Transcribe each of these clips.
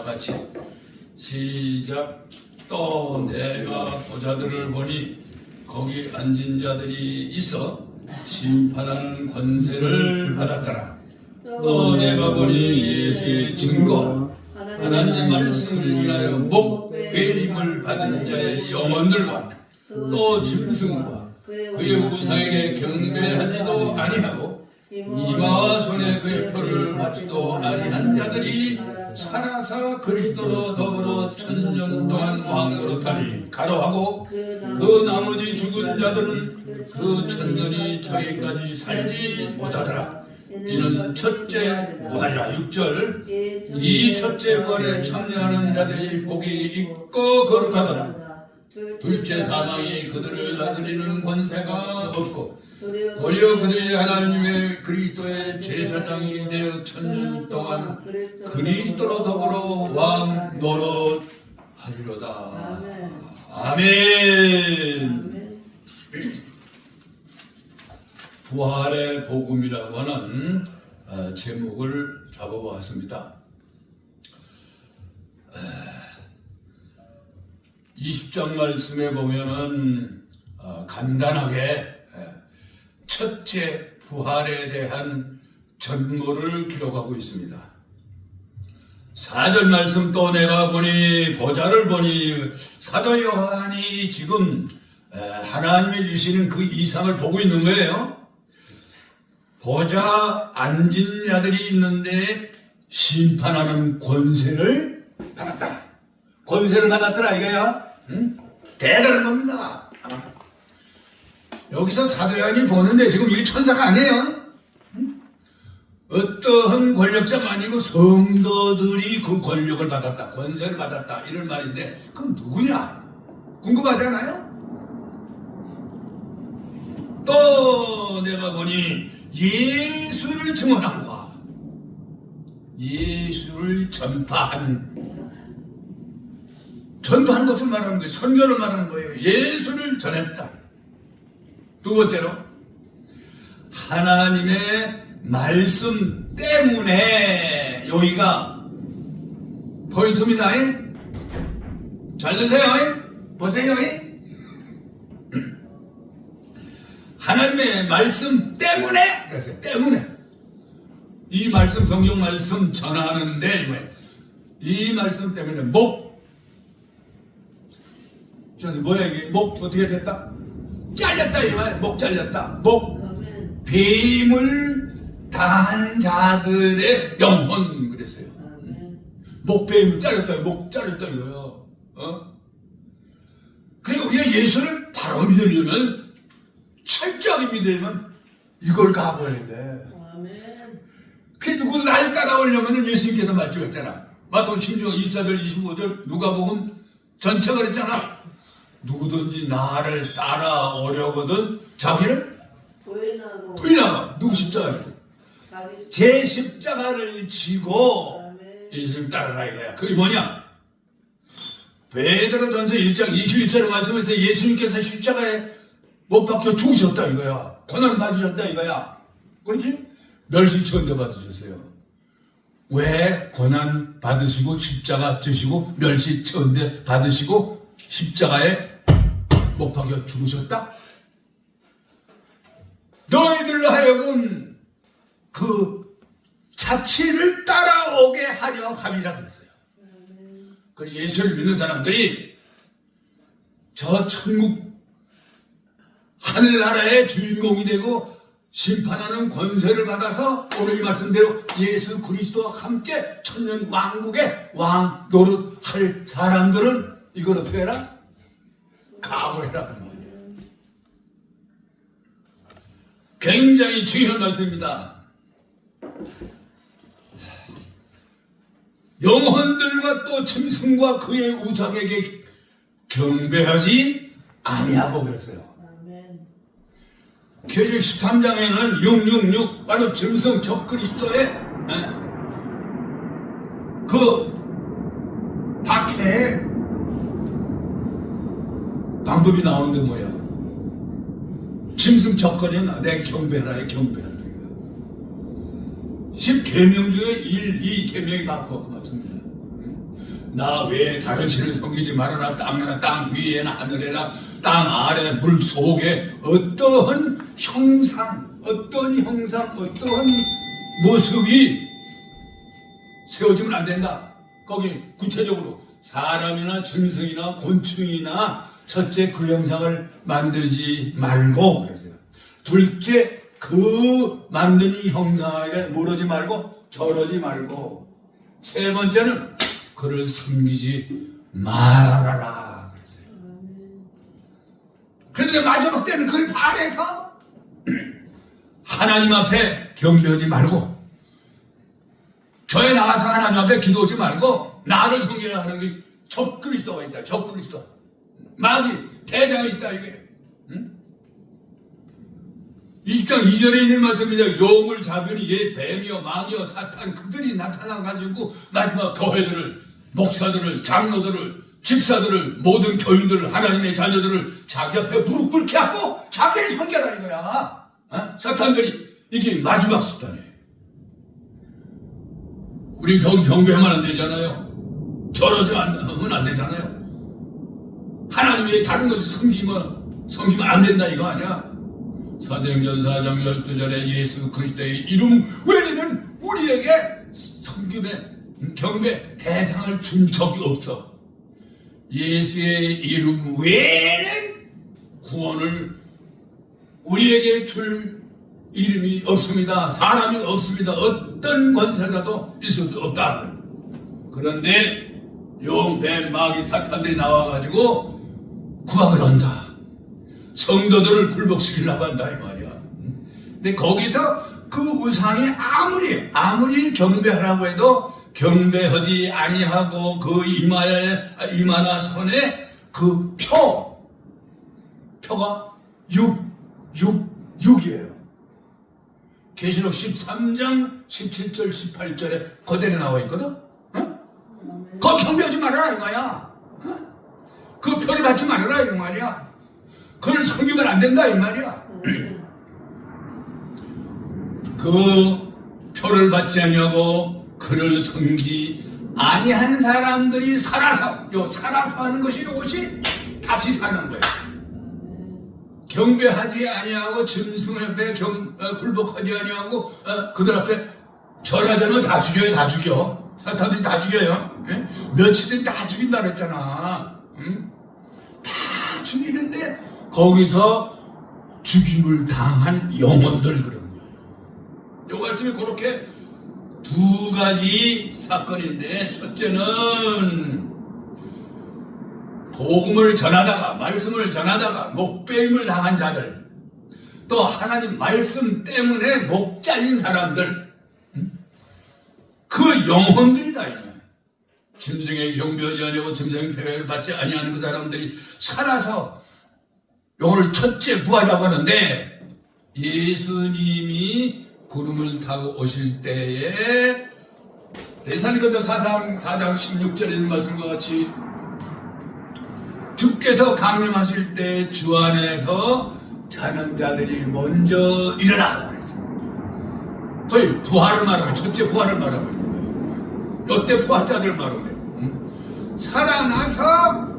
다 같이 시작. 또 내가 보자들을 보니 거기 앉은 자들이 있어 심판하는 권세를 받았더라. 또 내가 보니 예수의 증거 하나님의 말씀을 위하여 목배임을 받은 자의 영혼들과 또 짐승과 그의 우상에게 경배하지도 아니하고 이마와 손에 그의 표를 받지도 아니한 자들이 살아서 그리스도로 더불어 천년 동안 왕노릇하리. 가로하고 그 나머지 죽은 자들은 그 천년이 저기까지 살지 못하더라. 이는 첫째 부활이라. 6절 이 첫째 부활에 참여하는 자들이 복이 있고 거룩하더라. 둘째 사망이 그들을 다스리는 권세가 없고 도리어 그들이 하나님의 그리스도의 제사장이 되어 천년 동안 그리스도로 더불어 왕 노릇하리로다. 아멘. 부활의 복음이라고 하는 제목을 잡아보았습니다. 20장 말씀에 보면은 간단하게 첫째 부활에 대한 전모를 기록하고 있습니다. 4절 말씀 또 내가 보니 보자를 보니 사도 요한이 지금 하나님이 주시는 그 이상을 보고 있는 거예요. 보자 앉은 자들이 있는데 심판하는 권세를 받았다. 권세를 받았더라 이거야. 응? 대단한 겁니다. 여기서 사도 요한이 보는데 지금 이게 천사가 아니에요. 응? 어떠한 권력자가 아니고 성도들이 그 권력을 받았다. 권세를 받았다. 이런 말인데 그럼 누구냐? 궁금하잖아요. 또 내가 보니 예수를 증언한과 예수를 전파한 것을 말하는 거예요. 선교를 말하는 거예요. 예수를 전했다. 두 번째로 하나님의 말씀 때문에 여기가 포인트입니다. 잘 드세요. 보세요. 하나님의 말씀 때문에 그래서 때문에 이 말씀 성경 말씀 전하는데 이 말씀 때문에 뭐야 이게 목 어떻게 됐다? 잘렸다 이거야. 목 잘렸다. 배임을 당한 자들의 영혼 그랬어요. 목 배임을 잘렸다. 목 잘렸다 이거요. 그래 우리가 예수를 바로 믿으려면 철저하게 믿으려면 이걸 가봐야 돼. 그 누구 날 따라오려면 예수님께서 말씀하셨잖아. 마태복음 16장 24절 25절 누가복음 전체가 그랬잖아. 누구든지 나를 따라오려거든 자기를 부인하고 누구 십자가를 제 십자가를 지고 예수님 따라라 이거야. 그게 뭐냐? 베드로전서 1장 21절에 말씀해서 예수님께서 십자가에 못 박혀 죽으셨다 이거야. 고난 받으셨다 이거야. 그렇지? 멸시천대 받으셨어요. 왜 고난 받으시고 십자가 지시고 멸시천대 받으시고 십자가에 못 박혀 죽으셨다? 너희들로 하여금 그 자치를 따라오게 하려 함이라 그랬어요. 그리고 예수를 믿는 사람들이 저 천국 하늘나라의 주인공이 되고 심판하는 권세를 받아서 오늘 이 말씀대로 예수 그리스도와 함께 천년 왕국의 왕 노릇할 사람들은 이걸 어떻게 해라? 각오해라는 거예요. 굉장히 중요한 말씀입니다. 영혼들과 또 짐승과 그의 우상에게 경배하지 아니하고 그랬어요. 계시록 13장에는 666 바로 짐승 적그리스도의 그 박해의 방법이 나오는데 뭐야? 짐승 적거리나 내 경배하라 경배하라. 10계명 중에 1, 2계명이 많고 그 맞습니다. 나 외에 다른 신을 섬기지 말아라. 땅 위에나 하늘에나 땅 아래 물 속에 어떠한 형상, 어떠한 모습이 세워지면 안 된다. 거기 구체적으로 사람이나 짐승이나 곤충이나 첫째 그 형상을 만들지 말고 그랬어요. 둘째 그 만든 이 형상에게 뭐러지 말고 절하지 말고, 세 번째는 그를 섬기지 말아라 그랬어요. 그런데 마지막 때는 그걸 반해서 하나님 앞에 경배하지 말고, 교회 나가서 하나님 앞에 기도하지 말고 나를 섬겨야 하는 게 적그리스도가 있다. 적그리스도 마귀 대장이 있다 이게. 응? 20장 2절에 있는 말씀입니다. 용을 잡으니 얘 뱀이요 마귀요 사탄 그들이 나타나가지고 마지막 교회들을, 목사들을, 장로들을, 집사들을, 모든 교인들을, 하나님의 자녀들을 자기 앞에 무릎 꿇게 하고 자기를 섬겨라 이거야. 어? 사탄들이 이게 마지막 수단이에요. 우리 경배하면 안 되잖아요. 절하지 않으면 안 되잖아요. 하나님 외에 다른 것을 섬기면 안 된다 이거 아니야. 사도행전 4장 12절에 예수 그리스도의 이름 외에는 우리에게 섬김의 경배 대상을 준 적이 없어. 예수의 이름 외에는 구원을 우리에게 줄 이름이 없습니다. 사람이 없습니다. 어떤 권세자도 있을 수 없다. 그런데 용, 뱀, 마귀, 사탄들이 나와가지고 구박을 한다. 성도들을 굴복시키려고 한다 이 말이야. 근데 거기서 그 우상이 아무리 경배하라고 해도 경배하지 아니하고 그 이마나 손에 그 표가 6이에요. 계시록 13장 17절 18절에 그대로 나와 있거든. 어? 그거 경배하지 말아라 이거야. 어? 그 표를 받지 말아라 이 말이야. 그를 섬기면 안 된다 이 말이야. 그 표를 받지 아니하고 그를 섬기 아니한 사람들이 살아서 하는 것이 이것이 다시 사는 거예요. 경배하지 아니하고 짐승 앞에 굴복하지 아니하고 그들 앞에 절하자면 다 죽여. 사탄들이 다 죽여요. 예? 며칠은 다 죽인다 그랬잖아. 응? 다 죽이는데 거기서 죽임을 당한 영혼들 그런 거예요. 이 말씀이 그렇게 두 가지 사건인데, 첫째는 복음을 전하다가, 말씀을 전하다가 목배임을 당한 자들, 또 하나님 말씀 때문에 목 잘린 사람들, 그 영혼들이다. 짐승의 경배하지 아니하고 짐승의 배를 받지 아니하는 그 사람들이 살아서 요걸 첫째 부활이라고 하는데, 예수님이 구름을 타고 오실 때에 데살리가서 4장 16절에 있는 말씀과 같이 주께서 강림하실 때 주 안에서 자는 자들이 먼저 일어나라 그랬어요. 거의 부활을 말하면 첫째 부활을 말하고 있는 거예요. 이때 부활자들 말하면 살아나서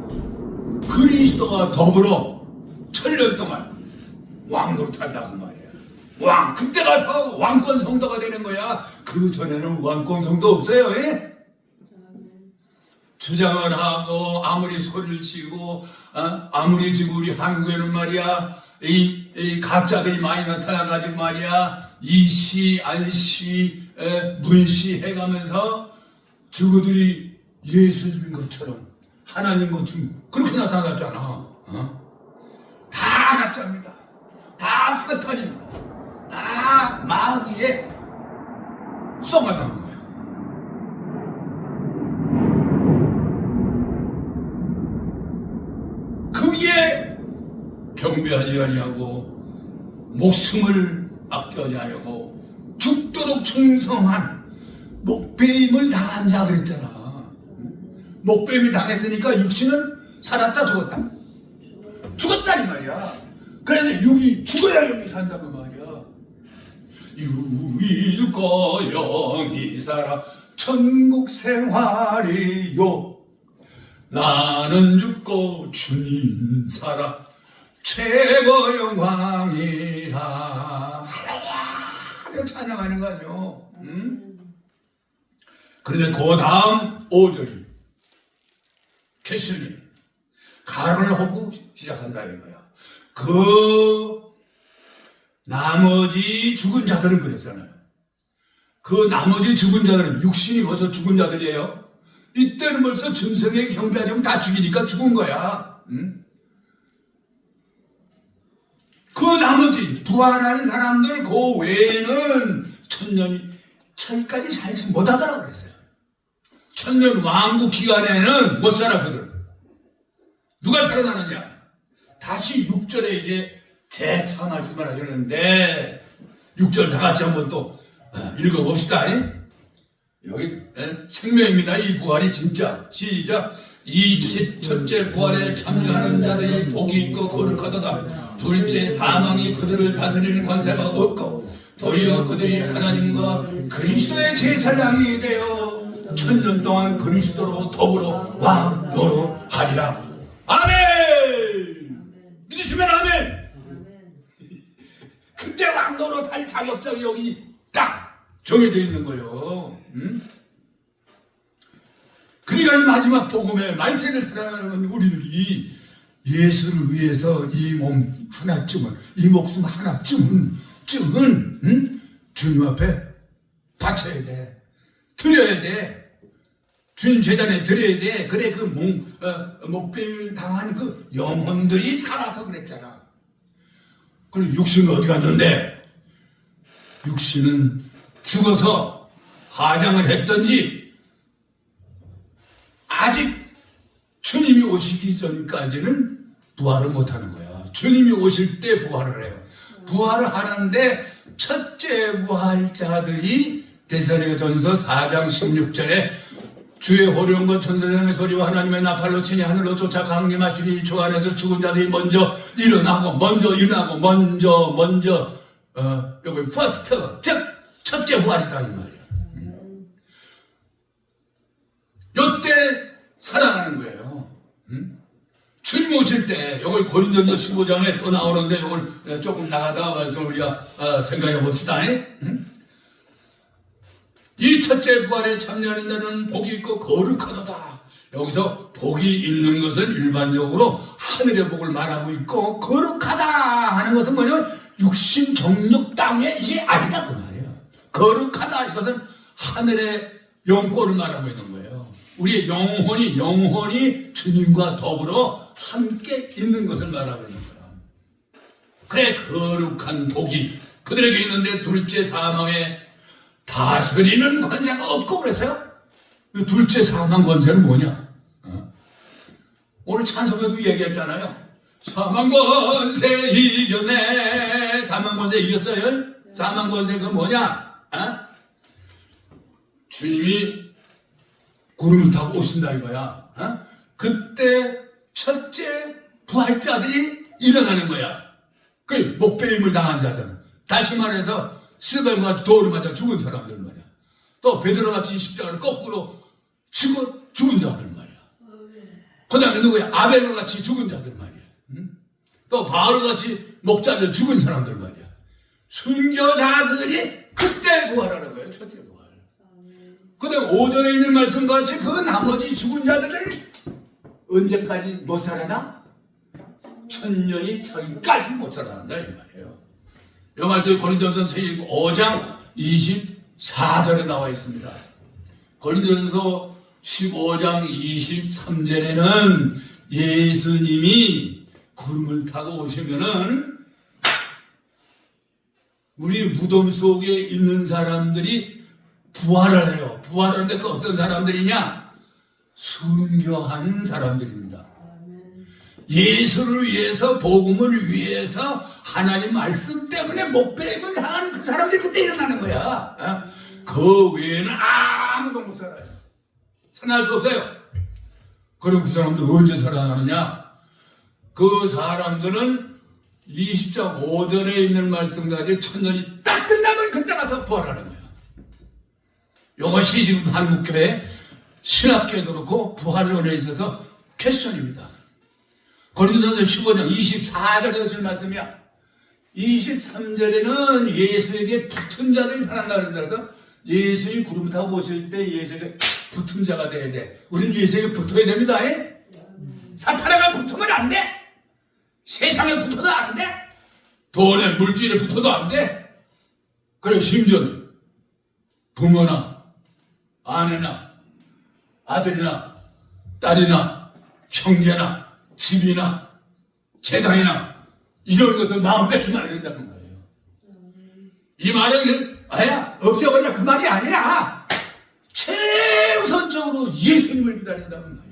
그리스도와 더불어 1000년 동안 왕노릇한다고 말이야. 그때 가서 왕권 성도가 되는 거야. 그 전에는 왕권 성도 없어요. 예? 주장을 하고 아무리 소리를 치고 아무리 지금 우리 한국에는 말이야 이 가짜들이 많이 나타나가지고 말이야 이시 안시 문시 해가면서 저거들이 예수님인 것처럼 하나님 것처럼 그렇게 나타났잖아. 다 가짜입니다. 다 사탄입니다. 다 마귀에 쏘아당한 거예요. 거기에 경배하지 아니하고 목숨을 아껴하지 아니하고 죽도록 충성한 목배임을 당한 자 그랬잖아. 목배임을 당했으니까 육신은 살았다 죽었다 이 말이야. 그래서 육이 죽어야 영이 산다고 말이야. 육이 죽고 영이 살아 천국 생활이요. 나는 죽고 주님 살아 최고 영광이라. 하나님 찬양하는 거죠. 그런데 그 다음 5절이 캐슬리 가론을 하고 시작한다 이거야. 그 나머지 죽은 자들은 그랬잖아요. 그 나머지 죽은 자들은 육신이 벌써 죽은 자들이에요. 이때는 벌써 짐승의 경배하자면 다 죽이니까 죽은 거야. 그 나머지 부활한 사람들 그 외에는 천년이 천까지 살지 못하더라고 그랬어요. 천년 왕국 기간에는 못 살았거든. 누가 살아나느냐? 다시 6절에 이제 재차 말씀을 하셨는데 6절 다 같이 한번 또 읽어봅시다. 여기 생명입니다. 이 부활이 진짜. 시작. 이 첫째 부활에 참여하는 자들이 복이 있고 거룩하도다. 둘째 사망이 그들을 다스리는 권세가 없고 도리어 그들이 하나님과 그리스도의 제사장이 되어 천년 동안 그리스도로 더불어 왕 노릇하리라. 아멘. 믿으시면 아멘. 그때 왕 노릇할 자격증이 여기 딱 정해져 있는 거예요. 그러니까 이 마지막 복음에 만세를 살아가는 우리들이 예수를 위해서 이 몸 하나쯤은, 이 목숨 하나쯤은 주님 앞에 바쳐야 돼. 드려야 돼. 주님 재단에 드려야 돼. 그래 그 목배를 당한 그 영혼들이 살아서 그랬잖아. 그럼 육신은 어디 갔는데? 육신은 죽어서 화장을 했던지 아직 주님이 오시기 전까지는 부활을 못하는 거야. 주님이 오실 때 부활을 해요. 부활을 하는데 첫째 부활자들이 데살로니가전서 4장 16절에 주의 호령과 천사장의 소리와 하나님의 나팔로 치니 하늘로 쫓아 강림하시니 주 안에서 죽은 자들이 먼저 일어나고 여기 first 즉 첫째 부활이다 이 말이야. 요때 살아가는 거예요. 주님 오실 때 여기 고린도전서 15장에 또 나오는데 이걸 조금 나가다가 말씀 우리가 생각해 봅시다. 이 첫째 부활에 참여하는 자는 복이 있고 거룩하도다. 여기서 복이 있는 것은 일반적으로 하늘의 복을 말하고 있고 거룩하다 하는 것은 뭐냐면 육신 정욕 땅에 이게 아니다 그 말이에요. 거룩하다 이것은 하늘의 영권을 말하고 있는 거예요. 우리의 영혼이 주님과 더불어 함께 있는 것을 말하고 있는 거야. 그래 거룩한 복이 그들에게 있는데 둘째 사망에 다스리는 권세가 없고 그랬어요. 둘째 사망 권세는 뭐냐? 오늘 찬송에도 얘기했잖아요. 사망 권세 이겼네. 사망 권세 이겼어요? 사망 권세 그 뭐냐? 주님이 구름을 타고 오신다 이거야. 그때 첫째 부활자들이 일어나는 거야. 그 목배임을 당한 자들. 다시 말해서 스데반과 돌을 맞아 죽은 사람들 말이야. 또 베드로같이 십자가를 거꾸로 치고 죽은 자들 말이야. 그 다음에 누구야? 아벨과 같이 죽은 자들 말이야. 또 바울같이 목 잘려 죽은 사람들 말이야. 순교자들이 그때 부활하는 거예요. 첫째 부활. 근데 오전에 있는 말씀과 같이 그 나머지 죽은 자들을 언제까지 못 살아나? 천년이 천까지 못 살아난다 이 말이에요. 이 말씀이 고린도전서 5장 24절에 나와 있습니다. 고린도전서 15장 23절에는 예수님이 구름을 타고 오시면은 우리 무덤 속에 있는 사람들이 부활을 해요. 부활하는데 그 어떤 사람들이냐? 순교하는 사람들입니다. 예수를 위해서, 복음을 위해서 하나님 말씀 때문에 목배임을 당하는 그 사람들이 그때 일어나는 거야. 그 외에는 아무도 못 살아요. 살아날 수 없어요. 그럼 그 사람들 언제 살아나느냐? 그 사람들은 20장 5절에 있는 말씀까지 천년이 딱 끝나면 그때 가서 부활하는 거야. 이것이 지금 한국교회 신학교에도 그렇고 부활론에 있어서 퀘스천입니다. 고린도전서 15장 24절에서 줄 말씀이야. 23절에는 예수에게 붙은 자들이 살아난다 그래서 예수님 구름 타고 오실 때 예수에게 붙은 자가 돼야 돼. 우린 예수에게 붙어야 됩니다. 사탄에게 붙으면 안 돼. 세상에 붙어도 안 돼. 돈에 물질에 붙어도 안 돼. 그래 심지어는 부모나 아내나 아들이나 딸이나 형제나 집이나 재산이나 이런 것을 마음 뺏기면 안 된다는 거예요. 이 말은 아야 없애버려 그 말이 아니라 최우선적으로 예수님을 기다린다는 거예요.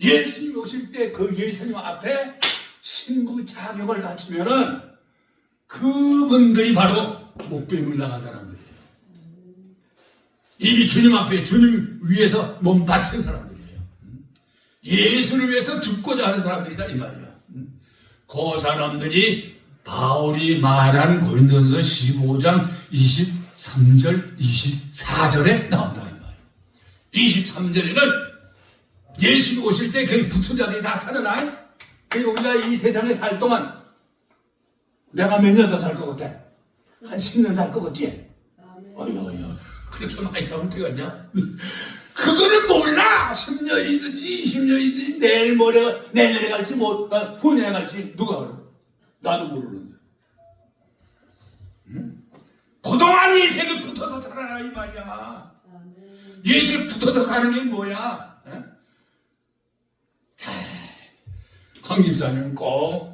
예수님 오실 때 그 예수님 앞에 신부 자격을 갖추면은 그분들이 바로 목배임을 당한 사람들이에요. 이미 주님 앞에 주님 위해서 몸 바친 사람들이에요. 예수를 위해서 죽고자 하는 사람들이다 이 말이야. 그 사람들이 바울이 말한 고린도전서 15장 23절 24절에 나온다 이 말이야. 23절에는 예수님 오실 때 그 붙은 자들이 다 살아나요. 우리가 이 세상에 살 동안 내가 몇 년 더 살 것 같아? 한 10년 살 것 같지? 어휴, 그렇게 많이 살면 되겠냐? 그거는 몰라! 10년이든지 20년이든지 내일 모레 내년에 갈지 후년에 갈지 누가 알아? 나도 모르는데. 그동안 예수에게 붙어서 살아라 이 말이야. 예수에 붙어서 사는 게 뭐야? 황 집사님 꼭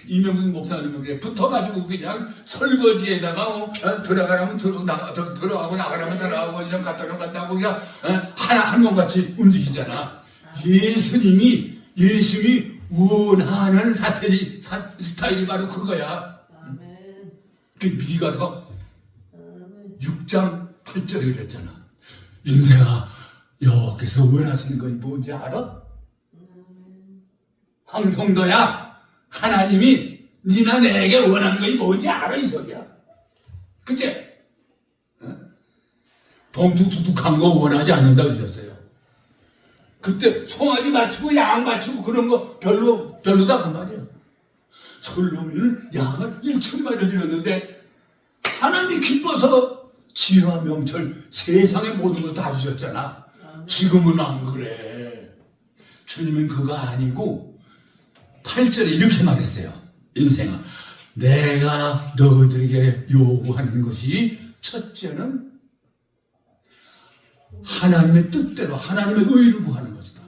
이명근 목사님은 그래 붙어가지고 그냥 설거지에다가 들어가라면 들어가고 나가라면 나가고 이런 갔다 오면 갔다 하고 그냥 하나 한 몸같이 움직이잖아. 예수님이 원하는 스타일이 바로 그거야. 그 미가서 6장 8절에 그랬잖아. 인생아 여기서 원하시는 건 뭔지 알아? 황성도야 하나님이 니나 내게 원하는 것이 뭔지 알아 이 소리야. 그치? 봉투 두둑한 거 원하지 않는다 그러셨어요. 그때 송아지 맞추고 양 맞추고 그런 거 별로다 그 말이야. 솔로몬은 양을 1천마리를 드렸는데 하나님이 기뻐서 지혜와 명철 세상의 모든 걸 다 주셨잖아. 지금은 안 그래. 주님은 그거 아니고 8절에 이렇게 말했어요. 인생아 내가 너희들에게 요구하는 것이 첫째는 하나님의 뜻대로 하나님의 의를 구하는 것이다.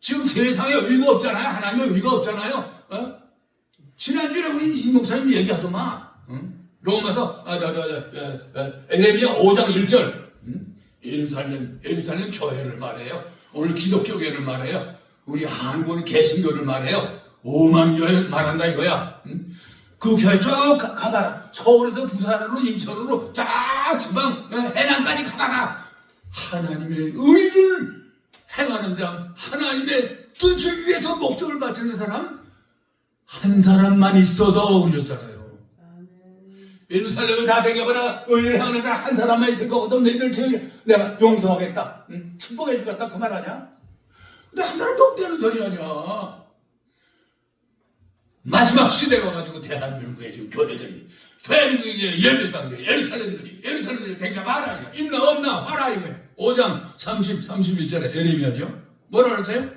지금 세상에 의가 없잖아요. 하나님의 의가 없잖아요. 지난주에 우리 이 목사님 얘기하더만 로마서 에레미야 5장 1절 예루살렘 교회를 말해요. 오늘 기독교 교회를 말해요. 우리 한국은 개신교를 말해요. 5만 교회 말한다 이거야. 그 교회 쭉 가봐라. 서울에서 부산으로 인천으로 쫙 지방 해남까지 가봐라. 하나님의 의를 행하는 자, 하나님의 뜻을 위해서 목적을 바치는 사람 한 사람만 있어도 그러셨잖아요. 예루살렘을 다 되게봐라. 의를 행하는 사람 한 사람만 있을 거거든. 너희들 제일 내가 용서하겠다. 축복해 주겠다. 그 말 아니야? 근데 한 사람도 없다는 소리 아니야. 마지막 시대가 가지고 대한민국에 지금 교회들이 대한민국의 예배당들이 예루살렘들이 되게 말아요. 있나 없나 봐라 이거. 5장 31절에 에레미야죠. 뭐라 그러세요?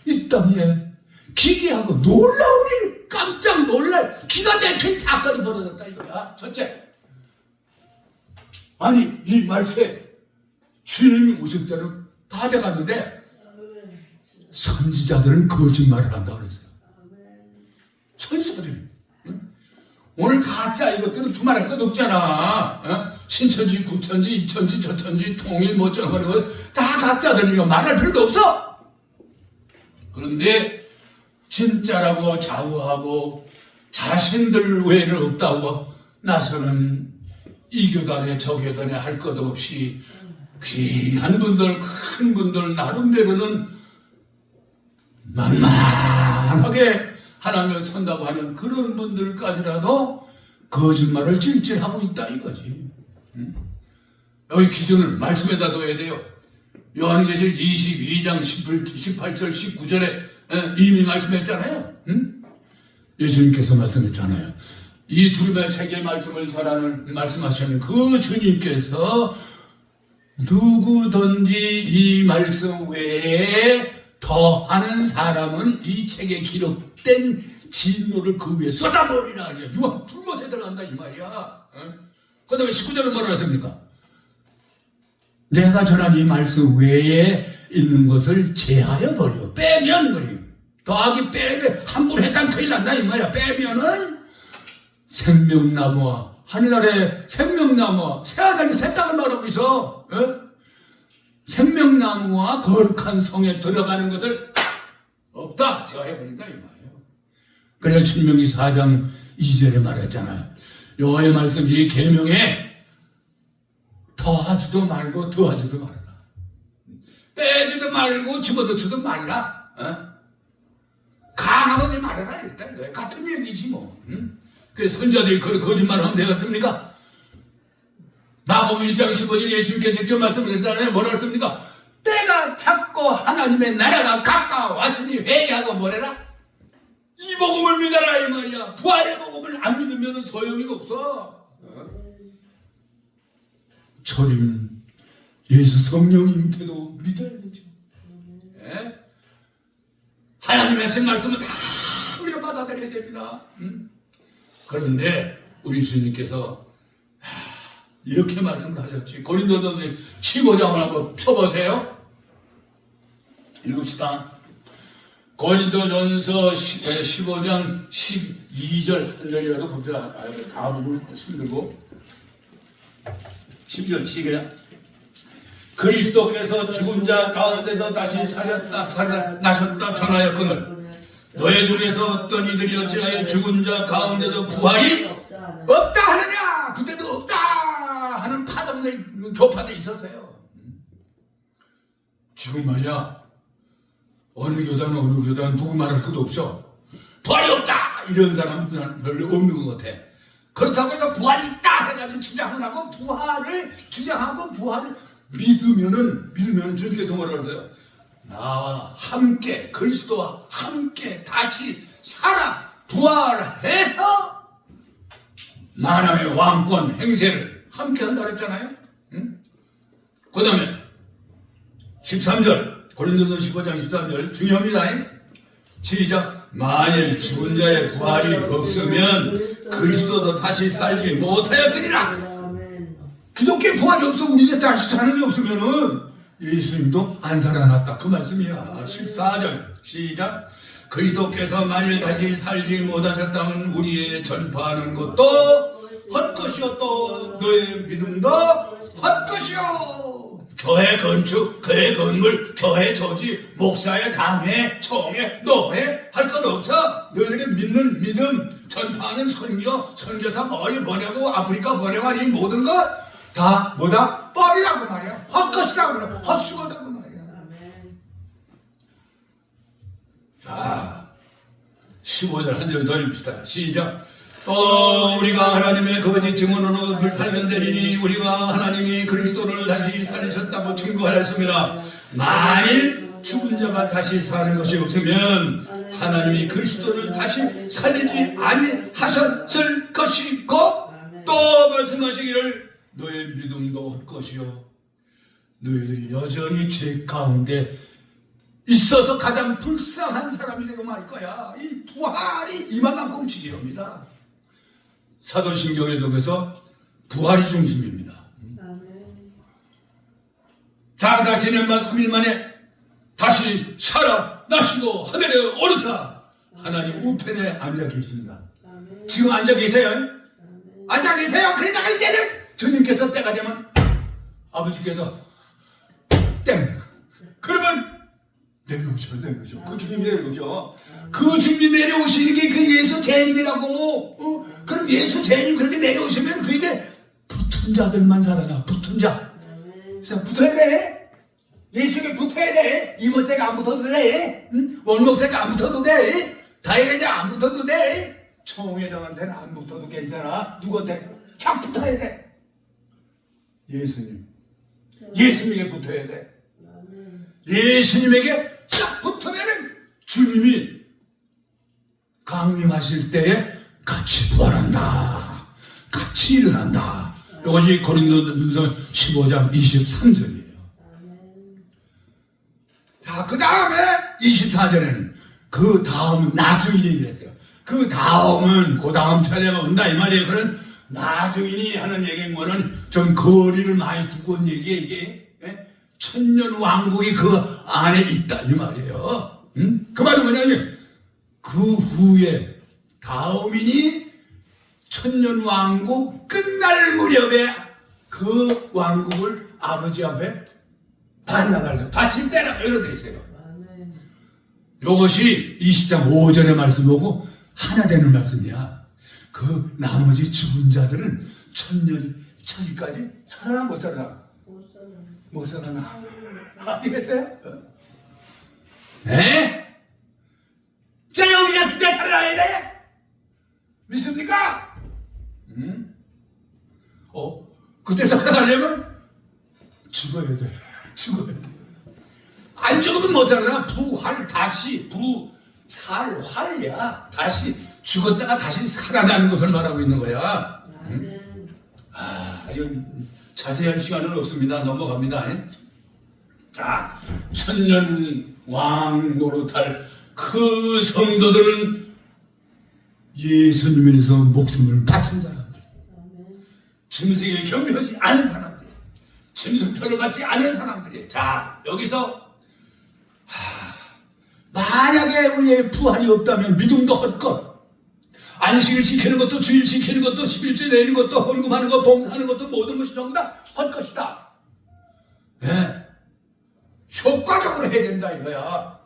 이 땅에 기괴하고 놀라우니 깜짝 놀랄 기가 막힌 사건이 벌어졌다 이거야. 첫째, 아니 이 말세 주님이 오실 때는 다 돼가는데 선지자들은 거짓말을 한다 그랬어요. 선지자들이 오늘 가짜 이것들은 두말할 것 없잖아. 신천지, 구천지, 이천지, 저천지, 통일 뭐 어쩌고 다 가짜들이니까 말할 필요도 없어. 그런데 진짜라고 자부하고 자신들 외에는 없다고 나서는 이 교단에 저 교단에 할 것 없이 귀한 분들, 큰 분들 나름대로는 만만하게 하나님을 선다고 하는 그런 분들까지라도 거짓말을 찔찔하고 있다 이거지. 여기 기준을 말씀에다 둬야 돼요. 요한계시록 22장 18절 19절에 이미 말씀했잖아요. 응? 예수님께서 말씀했잖아요. 이 두루마리 책의 말씀을 말씀하시는 그 주님께서 누구든지 이 말씀 외에 더하는 사람은 이 책에 기록된 진노를 그 위에 쏟아버리라. 유황 불못에 들어간다 이 말이야. 그 다음에 19절은 뭐라 했습니까? 내가 전한 이 말씀 외에 있는 것을 제하여 버려. 빼면 버려. 더하기 빼면 함부로 했다면 큰일 난다 이 말이야. 빼면은 생명나무와 하늘아래 생명나무와 새하늘이 새 땅을 말하고 있어. 생명나무와 거룩한 성에 들어가는 것을 없다 제하해버린다 이 말이에요. 그래서 신명기 4장 2절에 말했잖아요. 여호와의 말씀 이 계명에 더하지도 말고 더하지도 말라. 빼지도 말고 집어넣지도 말라. 강하지 말아라 일단 같은 얘기지 뭐. 그래서 선자들이 거짓말하면 되겠습니까? 마가복음 1장 15절 예수님께서 직접 말씀하셨잖아요. 뭐라 했습니까? 때가 찼고 하나님의 나라가 가까웠으니 회개하고 뭐래라? 이 복음을 믿어라 이 말이야. 부활의 복음을 안 믿으면 소용이 없어. 주님 예수 성령 임태도 믿어야 되죠. 예? 하나님의 새 말씀은 다 우리가 받아들여야 됩니다. 그런데 우리 주님께서 이렇게 말씀을 하셨지. 고린도전서 15장을 한번 펴보세요. 읽읍시다. 고린도전서 15장 12절 한 절이라도 보자. 다 부분 힘들고 12절 시계야. 그리스도께서 죽은 자 가운데서 다시 살아나셨다 전하였거늘 너희 중에서 어떤 이들이 어찌하여 죽은 자 가운데서 부활이 없다 하느냐. 그때도 없다 하는 파동의 교파들이 있었어요. 지금 말이야 어느 교단 누구 말할 것도 없어. 부활이 없다 이런 사람은 별로 없는 것 같아. 그렇다고 해서 부활이 있다 해가지고 주장을 하고 부활을 주장하고 부활을 믿으면은 주님께서 뭐라고 했어요? 나와 함께 그리스도와 함께 다시 살아 부활해서 만왕의 왕권 행세를 함께 한다 그랬잖아요. 그 다음에 13절 고린도서 15장 13절 중요합니다. 시작. 만일 죽은 자의 부활이 없으면 그리스도도 다시 살지 못하였으리라. 기독교의 부활이 없어 우리 다시 사는 게 없으면은 예수님도 안 살아났다 그 말씀이야. 14절 시작. 그리스도께서 만일 다시 살지 못하셨다면 우리의 전파하는 것도 헛것이요 또 너의 믿음도 헛것이요. 교회 건축, 교회 건물, 교회 조직, 목사의 당회, 총회, 노회 할 것 없어. 너희들이 믿는 믿음, 전파하는 선교, 선교사 멀리 보내고 아프리카 보내고 이 모든 것 다 뭐다? 뻘이라고 말이야. 헛것이라고 말이야. 헛수고라고 말이야. 자, 15절 한 절 더 읽읍시다. 시작. 또 우리가 하나님의 거짓 증언으로 발견되리니 우리가 하나님이 그리스도를 다시 살리셨다고 증거하였습니다. 만일 죽은 자가 다시 사는 것이 없으면 하나님이 그리스도를 다시 살리지 아니하셨을 것이고 또 말씀하시기를 너의 믿음도 헛것이요 너희들이 여전히 죄 가운데 있어서 가장 불쌍한 사람이 되고 말 거야. 이 부활이 이만큼 지경입니다. 사도신경에도 그래서 부활이 중심입니다. 장사 지낸바 3일 만에 다시 살아나시고 하늘에 오르사 하나님 우편에 앉아 계십니다. 지금 앉아 계세요? 앉아 계세요. 그러다가 이제는 주님께서 때가 되면 아버지께서 땡 그러면 내려오셔. 그 주님이 내려오셔. 그 주님이 내려오시는 게 그 예수 재림이라고. 그럼 예수 재림 그렇게 내려오시면 그게 붙은 자들만 살아나. 붙은 자. 그래서 붙어야 돼. 예수에게 붙어야 돼. 이모세가 안 붙어도 돼. 원목세가 안 붙어도 돼. 다이회장 안 붙어도 돼. 총회장한테는 안 붙어도 괜찮아. 누구한테? 착 붙어야 돼. 예수님에게 붙어야 돼. 예수님에게 딱 붙으면은 주님이 강림하실 때에 같이 부활한다. 같이 일어난다. 이것이 고린도전서 15장 23절이에요. 자, 그 다음에 24절에는 그 다음 나주인이 그랬어요. 그 다음은 그 다음 차례가 온다 이 말이에요. 그런 나주인이 하는 얘기는 뭐는 좀 거리를 많이 두고 온 얘기에 이게 천년 왕국이 그 안에 있다 이 말이에요. 그 말은 뭐냐면 그 후에 다음인이 천년 왕국 끝날 무렵에 그 왕국을 아버지 앞에 반납할 바칠 때라 이렇게 돼 있어요. 이것이 20장 5절의 말씀이고 하나 되는 말씀이야. 그 나머지 죽은 자들은 천년이 차기까지 살아나 못 살아나? 못 살아나. 아시겠어요? 네? 자, 여기가 그때 살아나야 돼? 믿습니까? 그때 살아나려면 죽어야 돼. 죽어야 돼. 안 죽으면 못 살아나. 부활, 다시, 활이야. 다시 죽었다가 다시 살아나는 것을 말하고 있는 거야. 이건 자세한 시간은 없습니다. 넘어갑니다. 자, 천년 왕 노릇할 그 성도들은 예수님 안에서 목숨을 바친 사람들, 짐승에 경배하지 않은 사람들, 짐승표를 받지 않은 사람들이에요. 자, 여기서 만약에 우리의 부활이 없다면 믿음도 헛것, 안식을 지키는 것도, 주일 지키는 것도, 11조 내는 것도, 헌금하는 것, 봉사하는 것도 모든 것이 전부 다 헛것이다. 네. 효과적으로 해야 된다 이거야.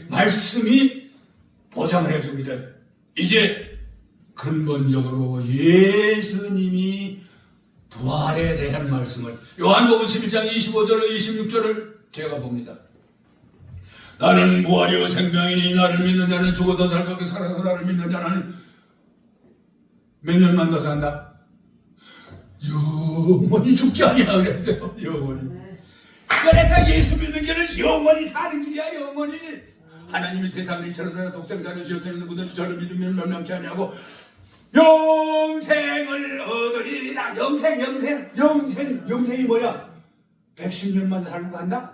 말씀이 보장을 해줍니다. 이제 근본적으로 예수님이 부활에 대한 말씀을 요한복음 11장 25절 26절을 제가 봅니다. 나는 부활이요 생명이니 나를 믿는 자는 죽어도 살고 살아서 나를 믿는 자는 몇 년만 더 산다? 영원히 죽지 아니야 그랬어요. 영원히. 그래서 예수 믿는 길은 영원히 사는 길이야. 영원히. 하나님이 세상을 이처럼 독생자를 지어서 있는 분들 저를 믿으면 멸망치 아니하고 영생을 얻으리라. 영생이 뭐야? 110년만 살고 간다?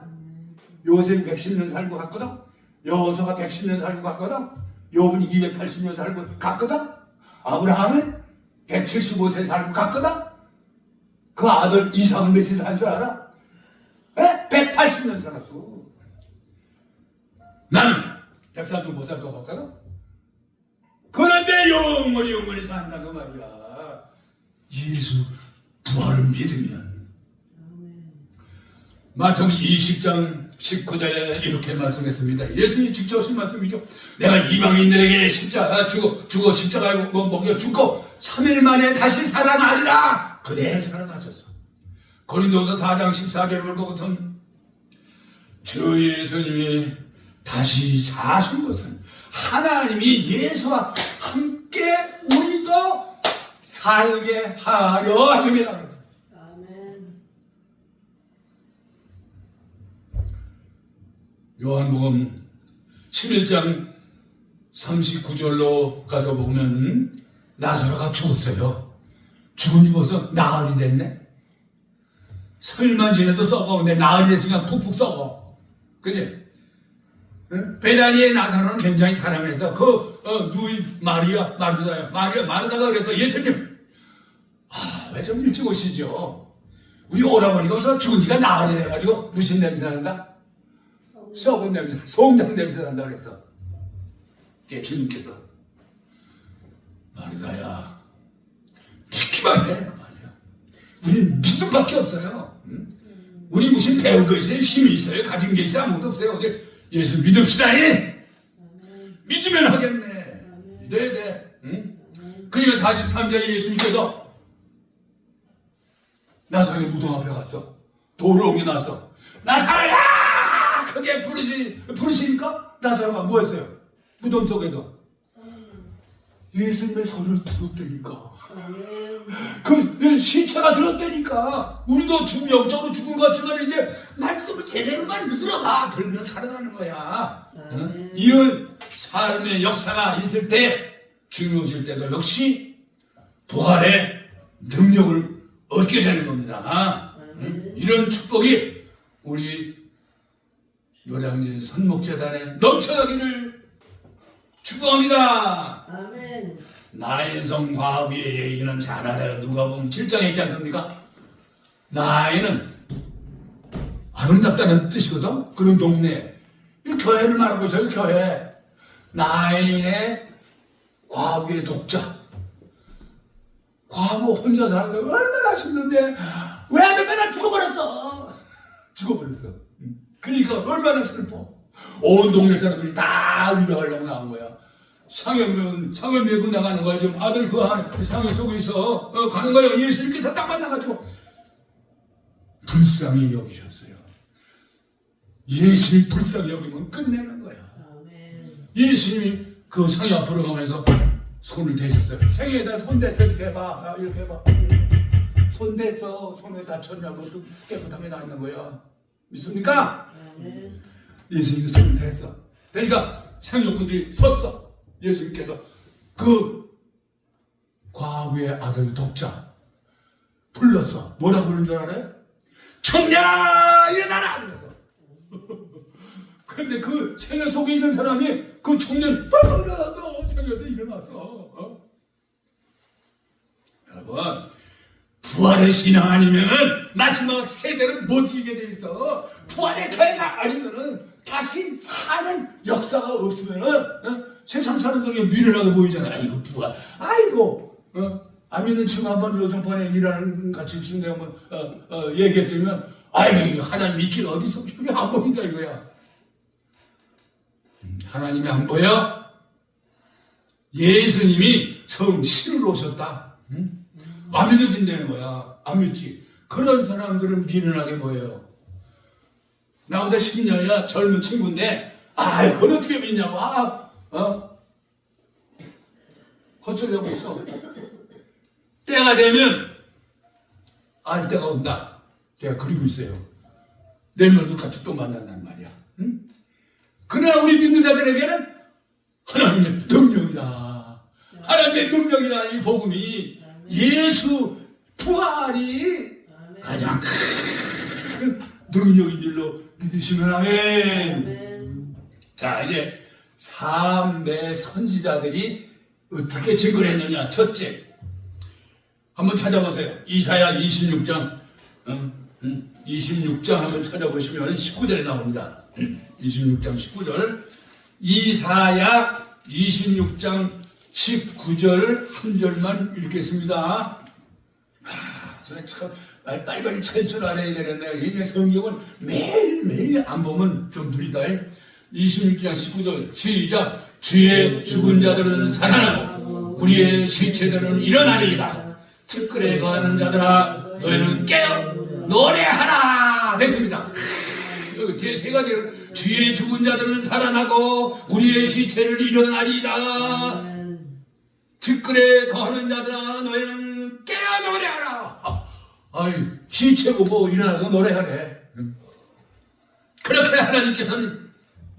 요셉이 110년 살고 갔거든? 여호수아가 110년 살고 갔거든? 욥은 280년 살고 갔거든? 아브라함은 175세 살고 갔거든? 그 아들 이삭은 몇세 살 줄 알아? 180년 살았어. 나는 100살도 못 살 것 같거든? 그런데 영원히 산다 그 말이야. 예수 부활을 믿으면. 마태복음 20장 19절에 이렇게 말씀했습니다. 예수님이 직접 하신 말씀이죠. 내가 이방인들에게 죽어 십자가에 먹여 죽고 3일 만에 다시 살아나리라. 그대로 살아나셨어. 고린도서 4장 14절을 볼 것 같은 주 예수님이 다시 사신 것은 하나님이 예수와 함께 우리도 살게 하려 하심이라. 요한복음 11장 39절로 가서 보면 나사로가 죽었어요. 죽어서 나흘이 됐네. 3일만 지내도 썩어. 근데 나흘이 됐으니까 푹푹 썩어. 그치? 베다니의 나사로는 굉장히 사랑해서 누이 마르다가 그래서 예수님 왜 좀 일찍 오시죠? 우리 오라버니가 죽은 지가 나흘이 돼가지고 무슨 냄새 난다? 썩은 냄새, 송장 냄새 난다 그랬어. 주님께서 마르다야 믿기만 해 말이야. 우린 믿음밖에 없어요. 우리 무슨 배운 거 있어요? 힘이 있어요? 가진 게 있어요? 아무것도 없어요. 어제 예수 믿읍시다. 믿으면 하겠네. 믿어야 돼. 그러니까 43절에 예수님께서 나사로의 무덤 앞에 갔어. 돌을 옮겨 놨어. 나사로야! 크게 부르시니까 나사로가 뭐 했어요? 무덤 속에서 예수님의 소리를 들었다니까. 아멘. 그 시체가 들었다니까. 우리도 영적으로 죽은 것 같지만 이제 말씀을 제대로만 들어봐. 들으면 살아나는 거야. 응? 이런 삶의 역사가 있을 때, 중요해질 때도 역시 부활의 능력을 얻게 되는 겁니다. 응? 이런 축복이 우리 요량진 선목재단에 넘쳐나기를 축복합니다. 아멘. 나인성 과부의 얘기는 잘 알아요. 누가복음 7장에 있지 않습니까? 나인은 아름답다는 뜻이거든. 그런 동네. 이 교회를 말하고 있어요. 교회. 나인의 과부의 독자. 과부 혼자 사는 거 얼마나 힘든데 왜 아들 맨날 죽어버렸어. 죽어버렸어. 그러니까 얼마나 슬퍼. 온 동네 사람들이 다 위로하려고 나온 거야. 상여 메고 나가는 거야. 지금 아들 그 상여 속에 있어. 가는 거야. 예수님께서 딱 만나가지고 불쌍히 여기셨어요. 예수님 불쌍히 여기면 끝내는 거야. 아멘. 예수님이 그 상여 앞으로 가면서 손을 대셨어요. 생에다 손 댔어. 이렇게 해봐. 이렇게 해봐. 손 댔어. 손에 다쳤냐고 또 깨끗하게 낫는 거야. 믿습니까? 아멘. 예수님이 손을 댔어. 그러니까 상여분들이 섰어. 예수님께서 그 과부의 아들 독자 불렀어. 뭐라고 부르는 줄 알아요? 청년아 일어나라! 그래서 근데 그 청년 속에 있는 사람이 그 청년 빨리 일어나서 청년에서 일어났어. 여러분 부활의 신앙 아니면은 마지막 세대를 못 이기게 돼 있어. 부활의 교회가 아니면은 다시 사는 역사가 없으면은 세상 사람들이 미련하게 보이잖아. 아이고 부활, 아이고 안 믿는 친구 한번 요즘번에 일하는 같이 친구 한번 얘기했더니면 아이고 하나님 믿기는 어디서 그게 안 보인다 이거야. 하나님이 안 보여? 예수님이 성신으로 오셨다. 안 믿어진다는 거야. 안 믿지. 그런 사람들은 미련하게 보여요. 나보다 10년이나 젊은 친구인데 그걸 어떻게 믿냐고. 헛소리하고 있어. 때가 되면 알 때가 온다. 내가 그리고 있어요. 내일모레도 같이 또 만난단 말이야. 응? 그러나 우리 믿는 자들에게는 하나님의 능력이다. 하나님의 능력이다. 이 복음이 예수 부활이 가장 큰 능력인 줄로 믿으시면 아멘. 아멘. 자 이제 3대 선지자들이 어떻게 증거를 했느냐. 첫째 한번 찾아보세요. 이사야 26장 26장 한번 찾아보시면 19절에 나옵니다. 26장 19절 이사야 26장 19절 한 절만 읽겠습니다. 제가 참 빨리빨리 찰 줄 알아야 되는데 이게 성경은 매일매일 안 보면 좀 느리다. 26장 19절 시작. 주의 죽은 자들은 살아나고 우리의 시체들은 일어나리이다. 티끌에 거하는 자들아 너희는 깨어 노래하라. 됐습니다. 여기 뒤에 세 가지를 주의 죽은 자들은 살아나고 우리의 시체를 일어나리이다. 티끌에 거하는 자들아 너희는 깨어 노래하라. 시체 보고 일어나서 노래하래. 그렇게 하나님께서는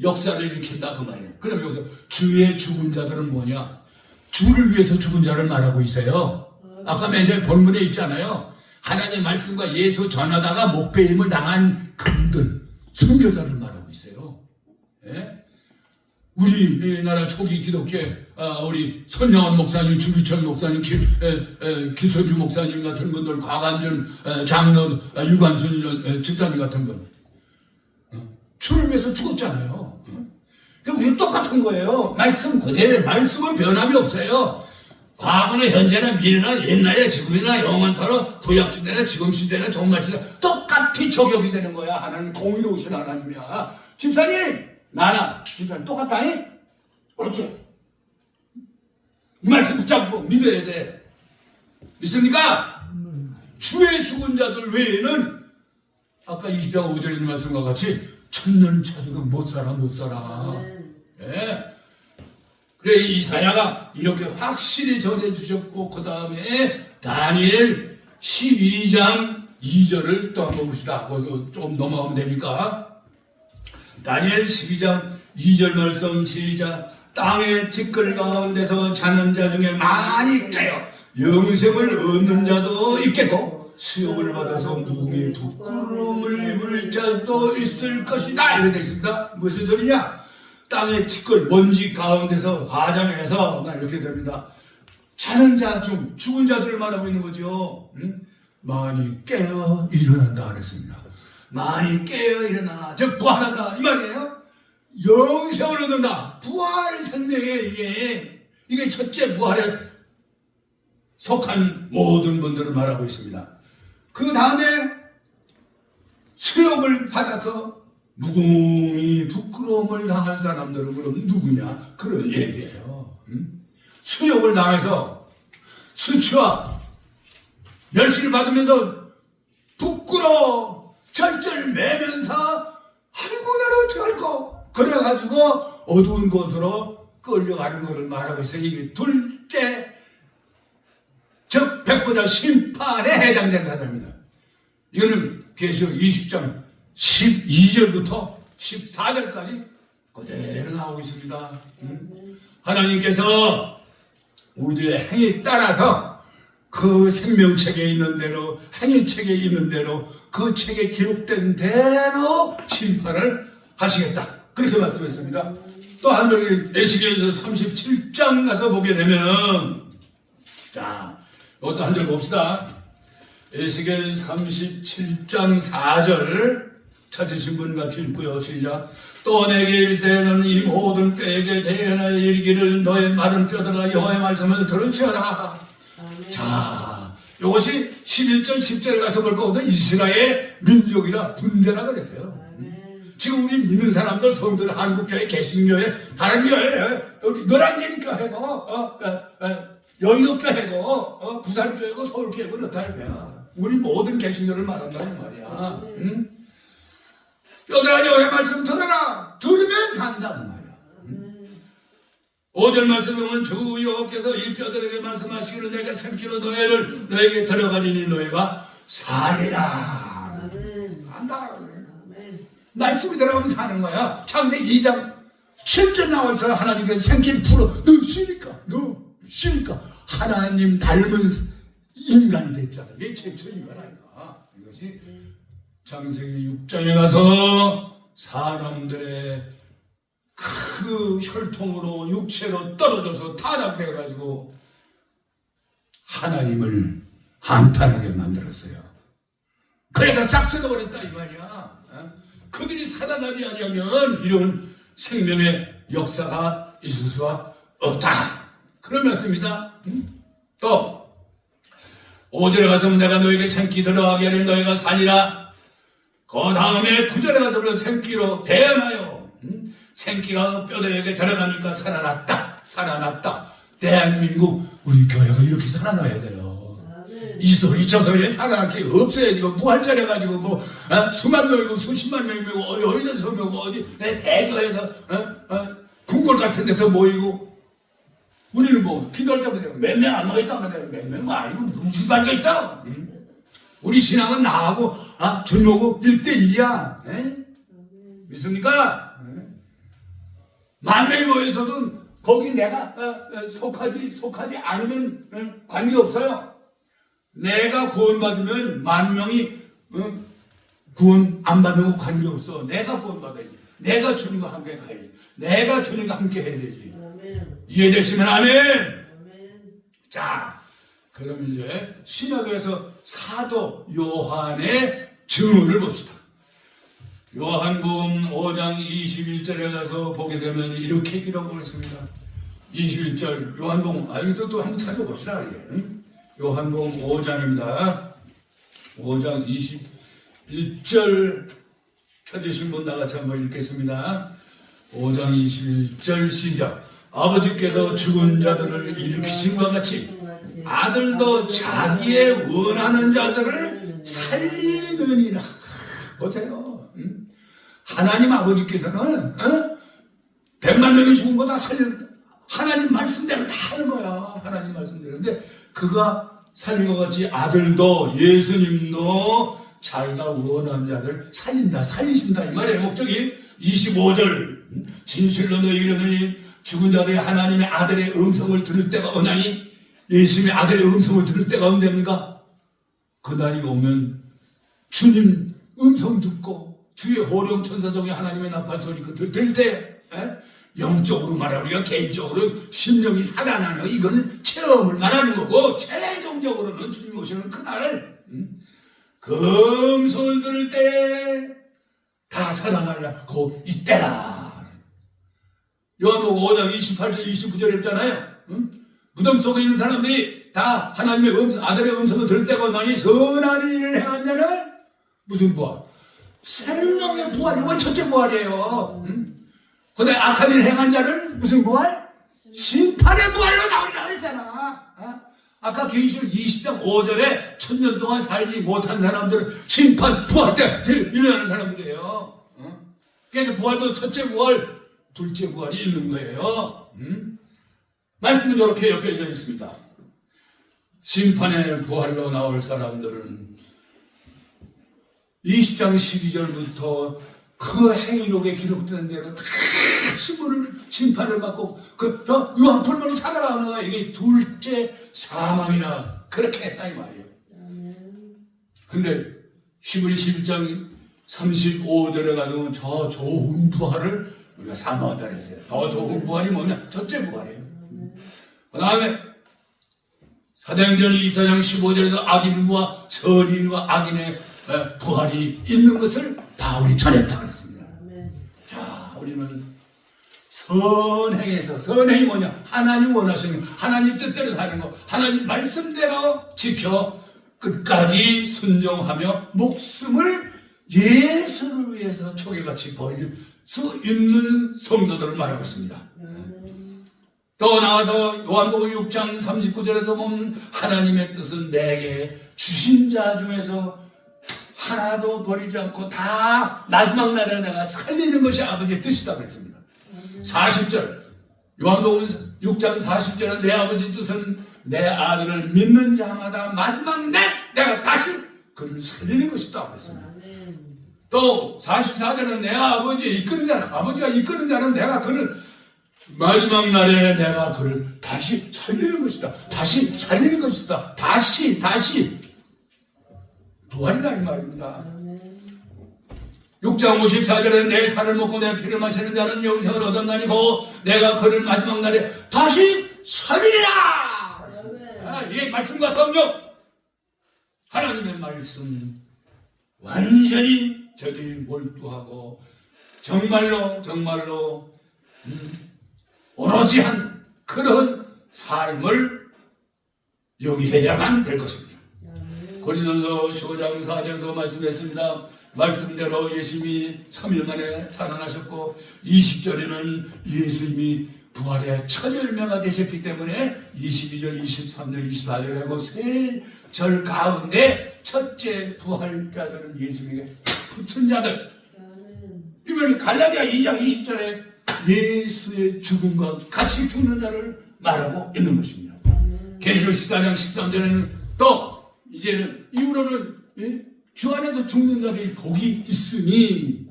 역사를 일으킨다 그 말이에요. 그럼 여기서 주의 죽은 자들은 뭐냐? 주를 위해서 죽은 자를 말하고 있어요. 아까 맨 처음에 본문에 있잖아요. 하나님의 말씀과 예수 전하다가 목배임을 당한 그분들, 순교자를 말하고 있어요. 예? 우리나라 초기 기독교에 우리 손양원 목사님, 주기철 목사님, 기소주 목사님 같은 분들, 과관전 장로, 유관순 집사님 같은 분 주를 위해서 죽었잖아요. 그게 똑같은 거예요. 말씀 그대로, 말씀은 변함이 없어요. 과거나 현재나 미래나 옛날이나 지금이나 영원토록 구약시대나 지금시대나 정말시대 똑같이 적용이 되는 거야. 하나님 공의로우신 하나님이야. 집사님 나나 집사님 똑같다니? 그렇지. 이 말씀 붙잡고 믿어야 돼. 믿습니까? 주의 죽은 자들 외에는 아까 20장 5절에 있는 말씀과 같이 천년 차도는 못 살아. 예. 그래 이사야가 이렇게 확실히 전해주셨고 그 다음에 다니엘 12장 2절을 또 한번 봅시다. 좀 넘어가면 되니까. 다니엘 12장 2절 말씀 시작. 땅의 티끌 가운데서 자는 자 중에 많이 깨어 영생을 얻는 자도 있겠고 수욕을 받아서 무궁의 부끄러움을 입을 자도 있을 것이다. 이렇게 되어 있습니다. 무슨 소리냐? 땅의 티끌 먼지 가운데서 화장해서 이렇게 됩니다. 자는 자 중 죽은 자들을 말하고 있는 거죠. 많이 깨어 일어난다 그랬습니다. 많이 깨어 일어나 즉 부활한다 이 말이에요. 영생을 얻는다. 부활 생명에 이게 첫째 부활에 속한 모든 분들을 말하고 있습니다. 그 다음에 수욕을 받아서 무궁히 부끄러움을 당한 사람들은 그럼 누구냐? 그런 얘기예요. 수욕을 당해서 수치와 멸시를 받으면서 부끄러워 절절매면서 아이고 나는 어떻게 할까? 그래가지고 어두운 곳으로 끌려가는 것을 말하고 있어요. 이게 둘째 즉 백보자 심판에 해당된 사람입니다. 이거는 계시록 20장 12절부터 14절까지 그대로 나오고 있습니다. 하나님께서 우리의 행위에 따라서 그 생명책에 있는 대로 행위책에 있는 대로 그 책에 기록된 대로 심판을 하시겠다. 그렇게 말씀했습니다. 또 한 번 에스겔서 37장 가서 보게 되면 자 이것도 한 절 봅시다. 에스겔 37장 4절 찾으신 분 같이 읽고요. 시작. 또 내게 이르시되는 이 모든 뼈에게 대언하여 이르기를 너의 마른 뼈들아 여호와의 말씀을 들을지어다. 자, 이것이 11절 10절에 가서 볼 거거든. 이스라엘 민족이라 분대라 그랬어요. 지금 우리 믿는 사람들 성도들 한국교회 개신교회 다른 교회 여기 노란교니까 해도 여의도교 해도 부산교회고 서울교회고 그렇다 이거야. 우리 모든 개신교를 말한다 이 말이야. 뼈들아 여호와의 말씀 들어라. 들으면 산다는 말이야. 5절 말씀에 보면 주 여호와께서 이 뼈들에게 말씀하시기를 내가 생기로 너에게 데려가리니 너희가 살리라. 산다. 말씀이 들어가면 사는 거야. 창세기 2장 7절 나와 있어요. 하나님께서 생기를 풀어. 너 쉬니까 하나님 닮은 인간이 됐잖아. 이게 최초 인간 아닌가. 이것이 창세기 6장에 가서 사람들의 그 혈통으로 육체로 떨어져서 타락돼가지고 하나님을 한탄하게 만들었어요. 그래서 싹 뜯어버렸다 이 말이야. 그들이 살아나지 아니하면 이런 생명의 역사가 있을 수가 없다. 그런 말씀입니다. 또 5절에 가서 내가 너에게 생기 들어가게 하니 너희가 살리라. 그 다음에 9절에 가서 생기로 대하여 생기가 뼈들에게 들어가니까 살아났다. 대한민국 우리 교회가 이렇게 살아나야 돼요. 이 소리 저 소리에 살아날 게 없어야지. 부활절 해가지고 수만 명이고 수십만 명이고 어디서 모이고 어디 대교에서 궁궐 같은 데서 모이고 우리는 기도할 때마다 몇 명 안 모였다고 하는데 몇 명 아니고 무슨 관계 있어? 우리 신앙은 나하고 주님하고 1대1이야. 믿습니까? 만 명이 모여서도 거기 내가 속하지 않으면 관계없어요. 내가 구원받으면 만 명이 구원 안 받는 거 관계없어. 내가 구원받아야지. 내가 주님과 함께 가야지. 내가 주님과 함께 해야 되지. 이해되시면 아멘. 자, 그럼 이제 신약에서 사도 요한의 증언을 봅시다. 요한복음 5장 21절에 가서 보게 되면 이렇게 기록을 했습니다. 21절 요한복음 이것도 또 한번 찾아봅시다. 요한복음 5장입니다. 5장 21절 찾으신 분 나같이 한번 읽겠습니다. 5장 21절 시작. 아버지께서 죽은 자들을 일으키신과 같이 아들도 자기의 원하는 자들을 살리느니라. 보세요. 하나님 아버지께서는 100만 명이 죽은 거 다 하나님 말씀대로 다 하는 거야. 하나님 말씀대로. 근데 그가 살린 것 같이 아들도 예수님도 자기가 원한 자를 살리신다 이 말이에요. 목적이 25절 진실로 너희에게 이르노니 죽은 자들이 하나님의 아들의 음성을 들을 때가 오나니 예수님의 아들의 음성을 들을 때가 언제입니까? 그날이 오면 주님 음성 듣고 주의 호령 천사 중에 하나님의 나팔 소리 들을 때 영적으로 말하면 우리가 개인적으로 심령이 살아나는 이건 체험을 말하는 거고 최종적으로는 주님 오시는 그날을 그 음성을 들을 때 다 살아나리라 곧 이때라. 요한복음 5장 28절 29절 했잖아요. 무덤 속에 있는 사람들이 다 하나님의 아들의 음성을 들을 때가 오나니 선한 일을 행한 자는 무슨 부활? 생명의 부활이 왜 첫째 부활이에요? 근데 악한 일을 행한 자는 무슨 부활? 심판의 부활로 나오리라 그랬잖아. 아까 계시록 20장 5절에 1000년 동안 살지 못한 사람들은 심판 부활 때 일어나는 사람들이에요. 그러니까 부활도 첫째 부활, 둘째 부활이 있는 거예요. 말씀은 이렇게 엮여져 있습니다. 심판의 부활로 나올 사람들은 20장 12절부터 그 행위록에 기록된 대로 다 심판을 받고 저 유황불문이 살아나오는 거야. 이게 둘째 사망이나 그렇게 했다 이 말이에요. 근데 히브리 11장 35절에 가서 저 좋은 부활을 우리가 사모하다 그랬어요. 더 좋은 부활이 뭐냐? 첫째 부활이에요. 그 다음에 사도행전 24장 15절에도 악인과 선인과 악인의 부활이 있는 것을 바울이 전했다 그랬습니다. 자, 우리는 선행이 뭐냐? 하나님 원하시는 거, 하나님 뜻대로 사는 거, 하나님 말씀대로 지켜 끝까지 순종하며 목숨을 예수를 위해서 초계같이 버릴 수 있는 성도들을 말하고 있습니다. 또 나와서 요한복음 6장 39절에서 보면 하나님의 뜻은 내게 주신 자 중에서 하나도 버리지 않고 다 마지막 날에 내가 살리는 것이 아버지의 뜻이다 그랬습니다. 40절 요한복음 6장 40절은 내 아버지 뜻은 내 아들을 믿는 자마다 마지막 날 내가 다시 그를 살리는 것이다 그랬습니다. 또 44절은 내 아버지가 이끄는 자는 내가 그를 마지막 날에 내가 그를 다시 살리는 것이다. 다시 살리는 것이다. 다시 부활이다 이 말입니다. 6장 54절에 내 살을 먹고 내 피를 마시는 자는 영생을 얻었나니고 내가 그를 마지막 날에 다시 살리리라. 이 말씀과 성경 하나님의 말씀 완전히 저들이 몰두하고 정말로 오로지 한 그런 삶을 영위해야만 될 것입니다. 고린도서 15장 4절에도 말씀했습니다. 말씀대로 예수님이 3일 만에 살아나셨고 20절에는 예수님이 부활의 첫 열매가 되셨기 때문에 22절, 23절, 24절 하고 세 절 가운데 첫째 부활자들은 예수님에게 붙은 자들. 이번에 갈라디아 2장 20절에 예수의 죽음과 같이 죽는 자를 말하고 있는 것입니다. 계시록 14장 13절에는 또 이제는 이후로는 주 안에서 죽는 자들이 복이 있으니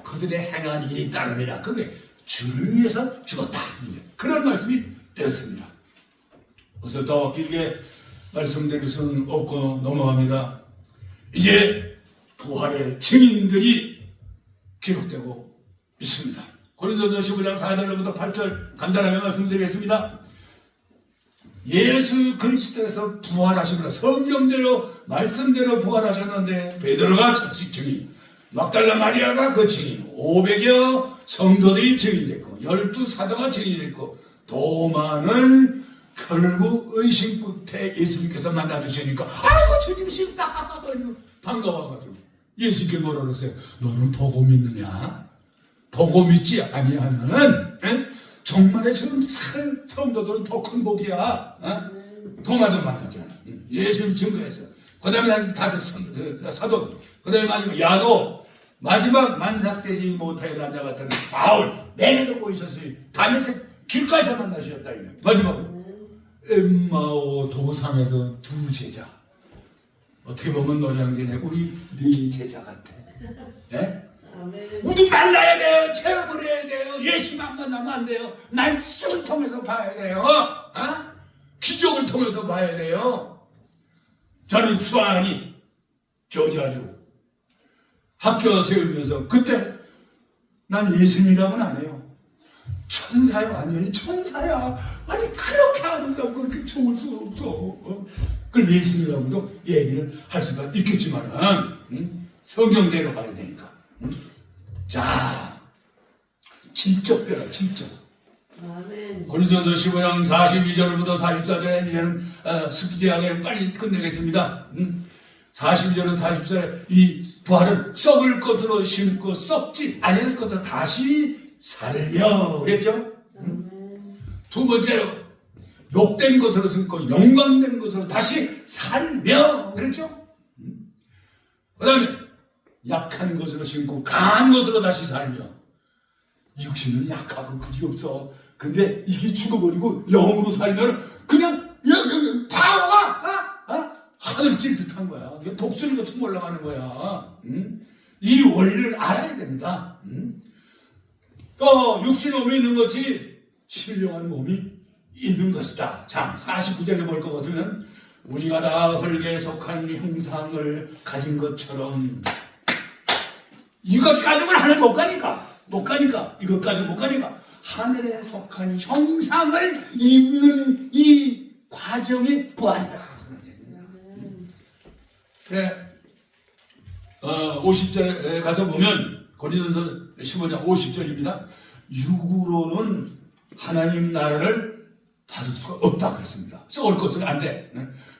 그들의 행한 일이 따름이라. 그게 주를 위해서 죽었다. 그런 말씀이 되었습니다. 그래서 더 길게 말씀드릴 수는 없고 넘어갑니다. 이제 부활의 증인들이 기록되고 있습니다. 고린도서 15장 4절부터 8절 간단하게 말씀드리겠습니다. 예수 그리스도에서 부활하시구나. 성경대로 말씀대로 부활하셨는데 베드로가 첫째 증인, 막달라 마리아가 그 증인, 500여 성도들이 증인됐고 12사도가 증인됐고 도마는 결국 의심 끝에 예수님께서 만나주시니까 아이고 주님이십니다 반가워가지고 예수님께 뭐라 그랬어요? 너는 보고 믿느냐? 보고 믿지 아니하면은 정말의 지금 성도들은 더 큰 복이야. 도마도 만났잖아. 예수님 증거했어요. 그 다음에 다섯 사도, 그 다음에 마지막 야고, 마지막 만삭되지 못하여 남자 같은 바울, 내내도 보이셨어요. 다메섹 길가에서 만나셨다. 마지막으로 엠마오 도상에서 두 제자. 어떻게 보면 노량진에 우리 네 제자 같아. 예? 아멘. 우리 만나야 돼요. 체험을 해야 돼요. 예수만 만나면 안 돼요. 날씨를 통해서 봐야 돼요. 어? 기적을 통해서 봐야 돼요. 저는 수아니 저지아주 학교 세우면서 그때 난 예수님이라고는 안 해요. 천사야, 완전히 천사야. 아니 그렇게 아름답고 그렇게 좋을 수 없어. 그걸 예수님이라고도 얘기를 할 수가 있겠지만은 성경대로 가야 되니까. 자, 질적 배라, 질적. 아멘. 고린도전서 15장 42절부터 44절에 이제는 스피디하게 빨리 끝내겠습니다. 42절에서 44절에 이 부활은 썩을 것으로 심고 썩지 아니할 것으로 다시 살며 그랬죠? 두 번째로 욕된 것으로 심고 영광된 것으로 다시 살며 그랬죠? 그 다음에 약한 것으로 심고 강한 것으로 다시 살며 육신은 약하고 그지없어. 근데 이게 죽어버리고 영으로 살면 그냥 파워가 하늘 찔 듯한 거야. 독수리가 좀 올라가는 거야. 이 원리를 알아야 됩니다. 또 육신 몸이 있는 것이 신령한 몸이 있는 것이다. 자, 49절에 볼 것 같으면 우리가 다 흙에 속한 형상을 가진 것처럼 이것 가지고는 하늘 못 가니까 이것 가지고 못 가니까 하늘에 속한 형상을 입는 이 과정이 부활이다. 그래, 50절에 가서 보면 고린도전서 15장 50절입니다. 육으로는 하나님 나라를 받을 수가 없다 그랬습니다. 썩을 것은 안 돼.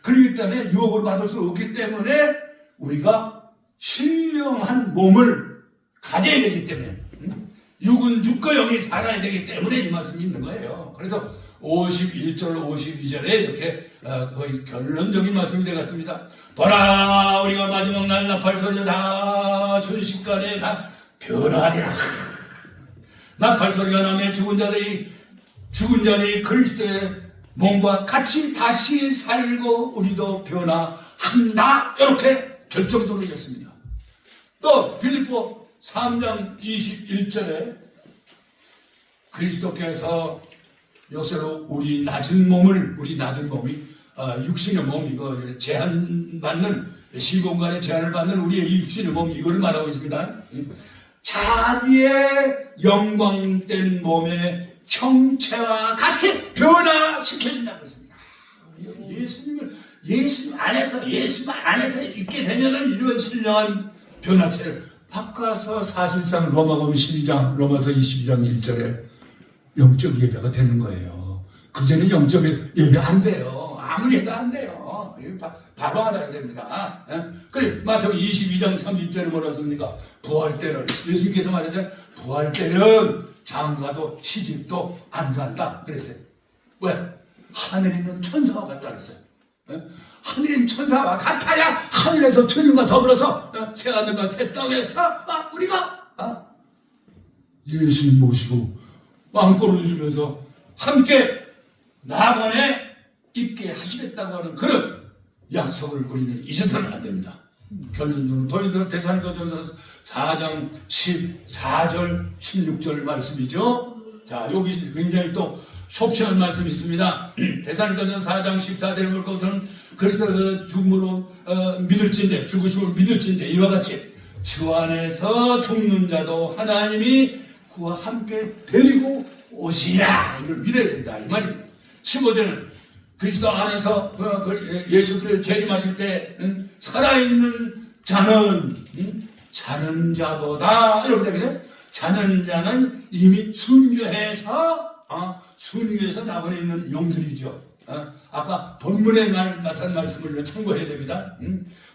그렇기 때문에 유혹으로 받을 수 없기 때문에 우리가 신령한 몸을 가져야 되기 때문에 육은 죽고 영이 살아야 되기 때문에 이 말씀이 있는 거예요. 그래서 51절, 52절에 이렇게 거의 결론적인 말씀이 되겠습니다. 보라, 우리가 마지막 날 나팔 소리가 다 순식간에 다 변하리라. 나팔 소리가 나면 죽은 자들이 그리스도의 몸과 같이 다시 살고 우리도 변화한다. 이렇게 결정적으로 했습니다. 또 빌립보 3장 21절에 그리스도께서 요새로 우리 낮은 몸이 육신의 몸, 이거 제한받는 시공간에 제한을 받는 우리의 이 육신의 몸, 이걸 말하고 있습니다. 자기의 영광된 몸의 형체와 같이 변화시켜준다고 했습니다. 예수님 안에서 있게 되면은 이런 신령한 변화체를 바꿔서 사실상 로마서 22장 1절에 영적 예배가 되는 거예요. 그전에 영적 예배 안 돼요. 아무리 해도 안 돼요. 바로 알아야 됩니다. 그래, 마태복음 22장 30절에 뭐라 씁니까? 부활 때는 예수님께서 말하잖아요. 부활 때는 장가도 시집도 안 간다 그랬어요. 왜? 하늘에 있는 천사와 같다 그랬어요. 하늘에 있는 천사와 같아야 하늘에서 주님과 더불어서 새하늘과 새 땅에서 우리가 예수님 모시고 왕권을 누리면서 함께 나아간에 있게 하시겠다고 하는 그런 약속을 우리는 잊어서는 안 됩니다. 결론적으로 도리서 데살로니가전서 4장 14절 16절 말씀이죠. 자, 여기 굉장히 또 속시한 말씀이 있습니다. 데살로니가전서 4장 14절에 볼 것은 그리스도가 죽음으로 믿을진대, 죽으심을 믿을진대 이와 같이 주 안에서 죽는 자도 하나님이 그와 함께 데리고 오시라. 이걸 믿어야 된다 이 말입니다. 15절은 그리스도 안에서 예수를 재림하실 때 살아있는 자는 자는 자보다 이렇게 되거든요. 자는 자는 이미 순교해서 나번에 있는 영들이죠. 아까 본문에 나타난 말씀을 참고해야 됩니다.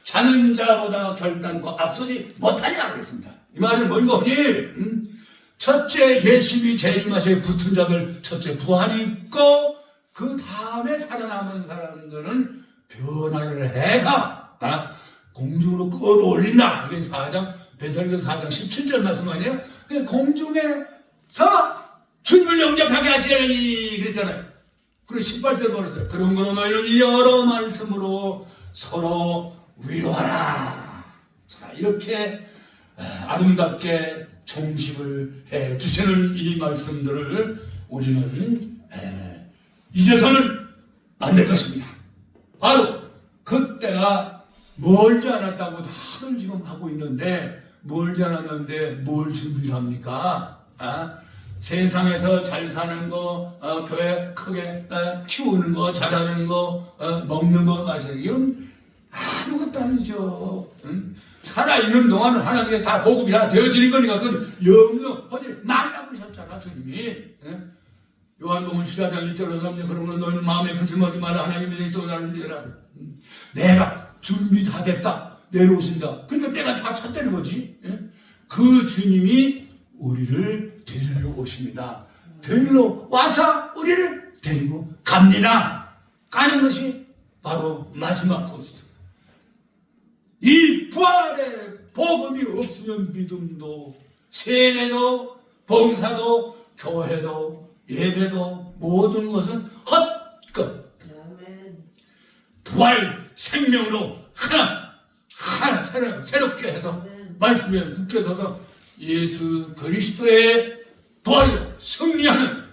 자는 자보다 결단코 앞서지 못하리라 그랬습니다. 이 말은 뭔가 보니 첫째 예수님이 재림하시에 붙은 자들 첫째 부활이 있고 그 다음에 살아남은 사람들은 변화를 해서 공중으로 끌어올린다. 이게 데살로니가서 4장 17절 말씀 아니에요? 공중에서 주님을 영접하게 하시려니 그랬잖아요. 그리고 18절 벌었어요. 그런 거로 너희는 여러 말씀으로 서로 위로하라. 자, 이렇게 아름답게 종식을 해 주시는 이 말씀들을 우리는 잊어서는 안 될 것입니다. 바로 그때가 멀지 않았다고 다들 지금 하고 있는데, 멀지 않았는데 뭘 준비를 합니까? 세상에서 잘 사는 거, 교회 크게 키우는 거, 잘하는 거, 먹는 거, 마시는 아무것도 아니죠. 살아있는 동안은 하나님께 다 보급이 다 되어지는 거니까 그건 염려하지 말라고 그러셨잖아, 주님이. 요한복음 14장 1절로 3절 그런 건 너희는 마음에 근심하지 말라. 하나님의 믿음이 또 나를 믿으라. 내가 준비 다 됐다. 내려오신다. 그러니까 때가 다 찼다는 거지. 그 주님이 우리를 데리러 오십니다. 데리러 와서 우리를 데리고 갑니다. 가는 것이 바로 마지막 코스. 이 부활의 복음이 없으면 믿음도, 세례도, 봉사도, 교회도, 예배도 모든 것은 헛것. 아멘. 부활 생명으로 하나 새롭게 해서 말씀에 굳게 서서 예수 그리스도의 부활로 승리하는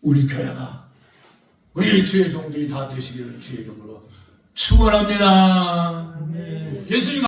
우리 교회가, 우리 주의 종들이 다 되시기를 주의 이름으로 축원합니다. 아멘. 예수님